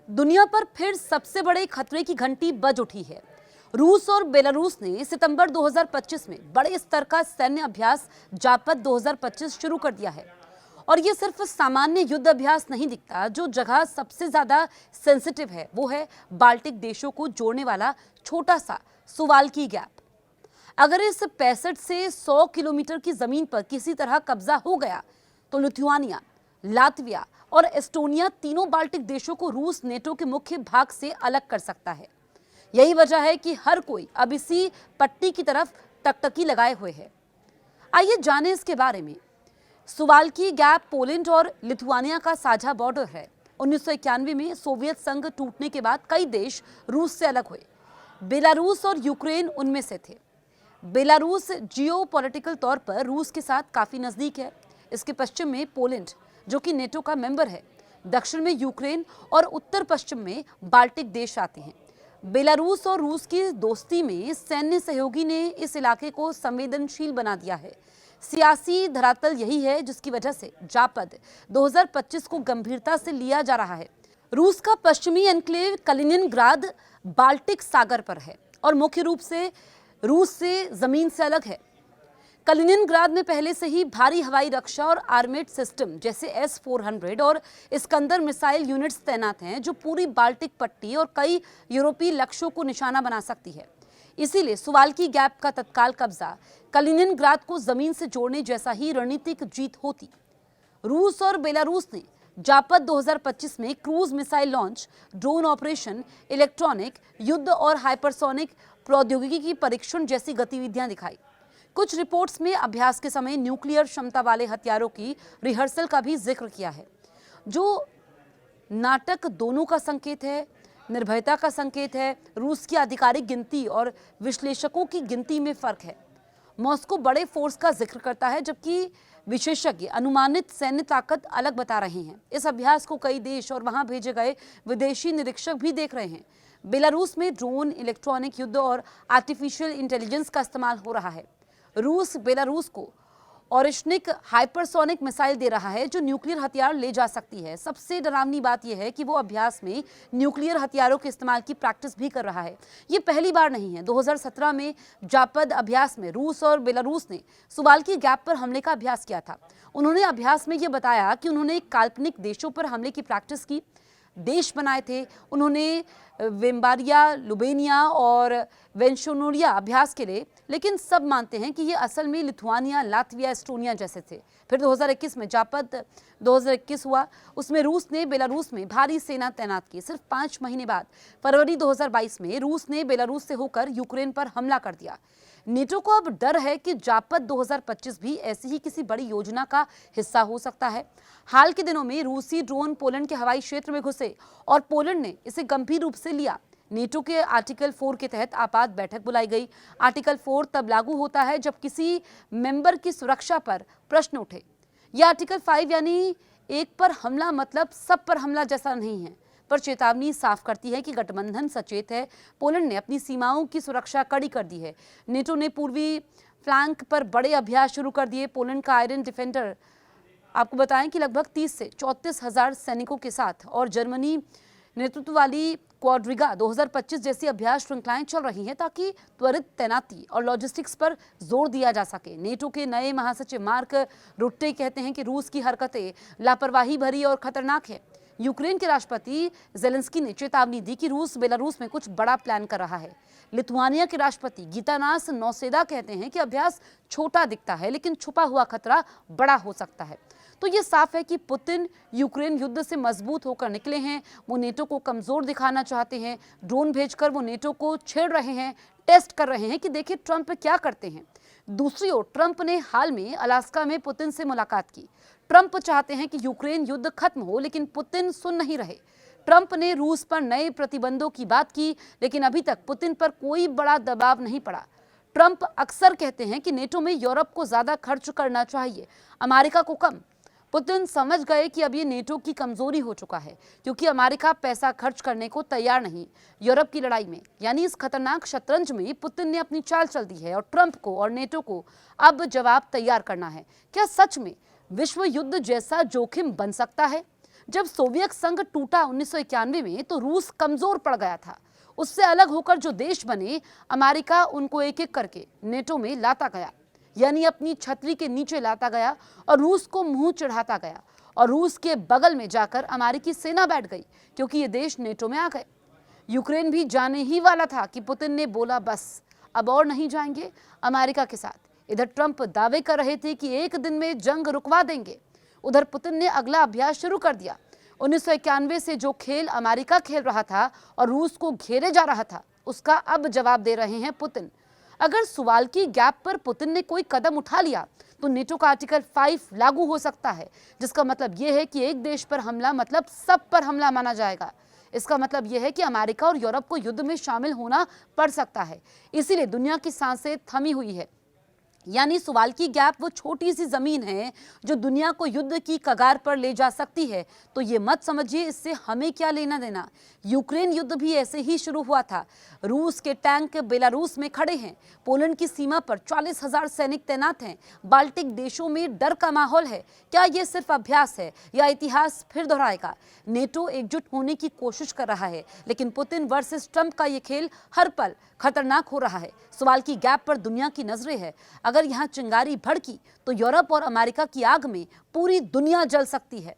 दुनिया पर फिर सबसे बड़े खतरे की घंटी बज उठी है। रूस और बेलारूस ने सितंबर 2025 में बड़े स्तर का सैन्य अभ्यास जापद 2025 शुरू कर दिया है। और ये सिर्फ सामान्य युद्ध अभ्यास नहीं दिखता। जो जगह सबसे ज्यादा सेंसिटिव है वो है बाल्टिक देशों को जोड़ने वाला छोटा सा सुवाल्की गैप। अगर इस 65 से 100 किलोमीटर की जमीन पर किसी तरह कब्जा हो गया तो लिथुआनिया, लातविया और एस्टोनिया तीनों बाल्टिक देशों को रूस नेटो के मुख्य भाग से अलग कर सकता है। यही वजह है कि हर कोई अब इसी पट्टी की तरफ टकटकी लगाए हुए है। आइए जानें इसके बारे में। सुवाल्की गैप पोलैंड और लिथुआनिया का साझा बॉर्डर है। 1991 में सोवियत संघ टूटने के बाद कई देश रूस से अलग हुए। बेलारूस और यूक्रेन उनमें से थे। बेलारूस जियोपॉलिटिकल तौर पर रूस के साथ काफी नजदीक है। इसके पश्चिम में पोलैंड जो कि नेटो का मेंबर है, दक्षिण में यूक्रेन और उत्तर पश्चिम में बाल्टिक देश आते हैं। बेलारूस और रूस की दोस्ती में सैन्य सहयोगी ने इस इलाके को संवेदनशील बना दिया है। सियासी धरातल यही है जिसकी वजह से जापद 2025 को गंभीरता से लिया जा रहा है। रूस का पश्चिमी एन्क्लेव कलिनिनग्राद बाल्टिक सागर पर है और मुख्य रूप से रूस से जमीन से अलग है। कलिनिनग्राद में पहले से ही भारी हवाई रक्षा और आर्मेड सिस्टम जैसे S-400 और इस्कंदर मिसाइल यूनिट्स तैनात हैं, जो पूरी बाल्टिक पट्टी और कई यूरोपीय लक्ष्यों को निशाना बना सकती है। इसीलिए सुवाल्की गैप का तत्काल कब्जा कलिनिनग्राद को जमीन से जोड़ने जैसा ही रणनीतिक जीत होती। रूस और बेलारूस ने जापद 2025 में cruise missile launch, drone operation, electronic युद्ध और हाइपरसोनिक प्रौद्योगिकी की परीक्षण जैसी गतिविधियां दिखाई। कुछ रिपोर्ट्स में अभ्यास के समय न्यूक्लियर क्षमता वाले हथियारों की रिहर्सल का भी जिक्र किया है, जो नाटक दोनों का संकेत है, निर्भयता का संकेत है। रूस की आधिकारिक गिनती और विश्लेषकों की गिनती में फर्क है। मॉस्को बड़े फोर्स का जिक्र करता है, जबकि विशेषज्ञ अनुमानित सैन्य ताकत अलग बता रहे हैं। इस अभ्यास को कई देश और वहां भेजे गए विदेशी निरीक्षक भी देख रहे हैं। बेलारूस में ड्रोन, इलेक्ट्रॉनिक युद्ध और आर्टिफिशियल इंटेलिजेंस का इस्तेमाल हो रहा है। रूस बेलारूस को ओरेशनिक हाइपरसोनिक मिसाइल दे रहा है, जो न्यूक्लियर हथियार ले जा सकती है। सबसे डरावनी बात यह है कि वो अभ्यास में न्यूक्लियर हथियारों के इस्तेमाल की प्रैक्टिस भी कर रहा है। ये पहली बार नहीं है। 2017 में जापद अभ्यास में रूस और बेलारूस ने सुवाल्की गैप पर हमले का अभ्यास किया था। उन्होंने अभ्यास में ये बताया कि उन्होंने काल्पनिक देशों पर हमले की प्रैक्टिस की, देश बनाए थे। उन्होंने वेम्बारिया, लुबेनिया और वेंशोनोरिया अभ्यास के लिए, लेकिन सब मानते हैं कि ये असल में लिथुआनिया, लातविया, एस्टोनिया जैसे थे। फिर 2021 में जापद 2021 हुआ। उसमें रूस ने बेलारूस में भारी सेना तैनात की। सिर्फ 5 महीने बाद फरवरी 2022 में रूस ने बेलारूस से होकर यूक्रेन पर हमला कर दिया। नेटो को अब डर है कि जापद 2025 भी ऐसी ही किसी बड़ी योजना का हिस्सा हो सकता है। हाल के दिनों में रूसी ड्रोन पोलैंड के हवाई क्षेत्र में घुसे और पोलैंड ने इसे गंभीर रूप से लिया। नेटो के आर्टिकल 4 के तहत आपात बैठक बुलाई गई। आर्टिकल 4 तब लागू होता है जब किसी मेंबर की सुरक्षा पर प्रश्न उठे। यह आर्टिकल 5 यानी एक पर हमला मतलब सब पर हमला जैसा नहीं है, पर चेतावनी साफ करती है कि गठबंधन सचेत है। पोलैंड ने अपनी सीमाओं की सुरक्षा कड़ी कर दी है। नेटो ने पूर्वी फ्लैंक पर बड़े अभ्यास शुरू कर दिए। पोलैंड का आयरन डिफेंडर आपको बताएं कि लगभग 30 से 34 हजार सैनिकों के साथ और जर्मनी नेतृत्व वाली क्वाड्रिगा 2025 जैसी अभ्यास श्रृंखलाएं चल रही हैं, ताकि त्वरित तैनाती और लॉजिस्टिक्स पर जोर दिया जा सके। नेटो के नए महासचिव मार्क रुट्टे कहते हैं कि रूस की हरकतें लापरवाही भरी और खतरनाक है। यूक्रेन के राष्ट्रपति जेलेंस्की ने चेतावनी दी कि रूस बेलारूस में कुछ बड़ा प्लान कर रहा है। लिथुआनिया के राष्ट्रपति गीतानास नौसेदा कहते हैं कि अभ्यास छोटा दिखता है, लेकिन छुपा हुआ खतरा बड़ा हो सकता है। तो ये साफ है कि पुतिन यूक्रेन युद्ध से मजबूत होकर निकले हैं। वो नेटो को कमजोर दिखाना चाहते हैं। ड्रोन भेजकर वो नेटो को छेड़ रहे हैं, टेस्ट कर रहे हैं कि देखिए ट्रंप क्या करते हैं। दूसरी ओर ट्रंप ने हाल में अलास्का में पुतिन से मुलाकात की। ट्रंप चाहते हैं कि यूक्रेन युद्ध खत्म हो, लेकिन पुतिन सुन नहीं रहे। ट्रंप ने रूस पर नए प्रतिबंधों की बात की, लेकिन अभी तक पुतिन पर कोई बड़ा दबाव नहीं पड़ा। ट्रंप अक्सर कहते हैं कि नेटो में यूरोप को ज्यादा खर्च करना चाहिए, अमेरिका को कम। पुतिन समझ गए कि अब ये नेटो की कमजोरी हो चुका है, क्योंकि अमेरिका पैसा खर्च करने को तैयार नहीं यूरोप की लड़ाई में। यानी इस खतरनाक शतरंज में पुतिन ने अपनी चाल चल दी है और ट्रंप को और नेटो को अब जवाब तैयार करना है। क्या सच में विश्व युद्ध जैसा जोखिम बन सकता है? जब सोवियत संघ टूटा 1991 में तो रूस कमजोर पड़ गया था। उससे अलग होकर जो देश बने, अमेरिका उनको एक एक करके नेटो में लाता गया, यानी अपनी छतरी के नीचे लाता गया और रूस को मुंह चढ़ाता गया। और रूस के बगल में जाकर अमेरिकी सेना बैठ गई, क्योंकि ये देश नेटो में आ गए। यूक्रेन भी जाने ही वाला था कि पुतिन ने बोला बस अब और नहीं जाएंगे अमेरिका के साथ। इधर ट्रंप दावे कर रहे थे कि एक दिन में जंग रुकवा देंगे, उधर पुतिन ने अगला अभ्यास शुरू कर दिया। 1991 से जो खेल अमेरिका खेल रहा था और रूस को घेरे जा रहा था, उसका अब जवाब दे रहे हैं पुतिन। अगर सुवाल्की गैप पर पुतिन ने कोई कदम उठा लिया तो नेटो का आर्टिकल 5 लागू हो सकता है, जिसका मतलब यह है कि एक देश पर हमला मतलब सब पर हमला माना जाएगा। इसका मतलब यह है कि अमेरिका और यूरोप को युद्ध में शामिल होना पड़ सकता है। इसीलिए दुनिया की सांसें थमी हुई है। यानी सुवाल्की गैप वो छोटी सी जमीन है जो दुनिया को युद्ध की कगार पर ले जा सकती है। तो ये मत समझिए इससे हमें क्या लेना देना। यूक्रेन युद्ध भी ऐसे ही शुरू हुआ था। रूस के टैंक बेलारूस में खड़े हैं, पोलैंड की सीमा पर 40,000 सैनिक तैनात हैं, बाल्टिक देशों में डर का माहौल है। क्या ये सिर्फ अभ्यास है या इतिहास फिर दोहराएगा? नेटो एकजुट होने की कोशिश कर रहा है, लेकिन पुतिन वर्सेस ट्रंप का ये खेल हर पल खतरनाक हो रहा है। सुवाल्की गैप पर दुनिया की नजरें है। अगर यहाँ चिंगारी भड़की तो यूरोप और अमेरिका की आग में पूरी दुनिया जल सकती है।